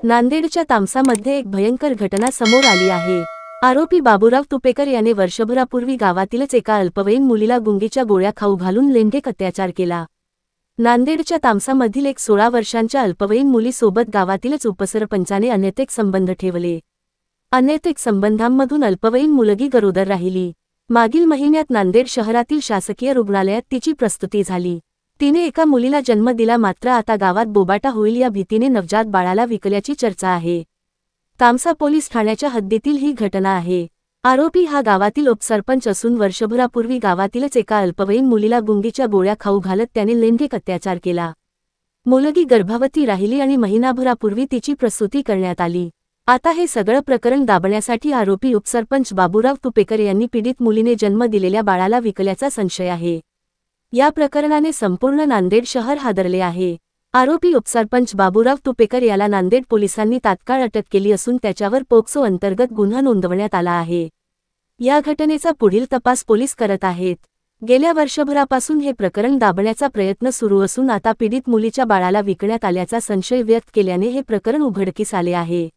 नांदेडच्या तामसामध्ये एक भयंकर घटना समोर आली आहे। आरोपी बाबूराव तुपेकर याने वर्षभरापूर्वी गावातीलच एका अल्पवयीन मुलीला गुंगीच्या गोळ्या खाऊ घालून लैंगिक अत्याचार केला। नांदेडच्या तामसामधील एक 16 वर्षांच्या अल्पवयीन मुलीसोबत गावातीलच उपसरपंचाने अनैतिक संबंध ठेवले। अनैतिक संबंधांमधून अल्पवयीन मुलगी गरोदर राहिली। मागील महिन्यात नांदेड शहरातील शासकीय रुग्णालयात तिची प्रसूती झाली। तिने एका मुलीला जन्म दिला, मात्र आता गावात बोबाटा होईल या भीतीने नवजात बाळाला विकल्याची चर्चा आहे। तामसा पोलीस ठाण्याच्या हद्दीतील ही घटना आहे। आरोपी हा गावातील उपसरपंच असून वर्षभरापूर्वी गावातीलच एका अल्पवयीन मुलीला गुंगीच्या गोळ्या खाऊ घालत त्याने लैंगिक अत्याचार केला। मुलगी गर्भवती राहिली आणि महिनाभरापूर्वी तिची प्रसूती करण्यात आली। आता हे सगळं प्रकरण दाबण्यासाठी आरोपी उपसरपंच बाबूराव तुपेकर यांनी पीडित मुलीने जन्म दिलेल्या बाळाला विकल्याचा संशय आहे। या प्रकरणाने संपूर्ण नांदेड शहर हादरले आहे। आरोपी उपसरपंच बाबूराव तुपेकर याला नांदेड पोलिसांनी तात्काळ अटक केली असून त्याच्यावर पोक्सो अंतर्गत गुन्हा नोंदवण्यात आला आहे। या घटनेचा पुढील तपास पोलीस करत आहेत। गेल्या वर्षभरापासून हे प्रकरण दाबण्याचा प्रयत्न सुरू असून आता पीडित मुलीच्या बाळाला विकण्यात आल्याचा संशय व्यक्त केल्याने हे प्रकरण उघडकीस आले आहे।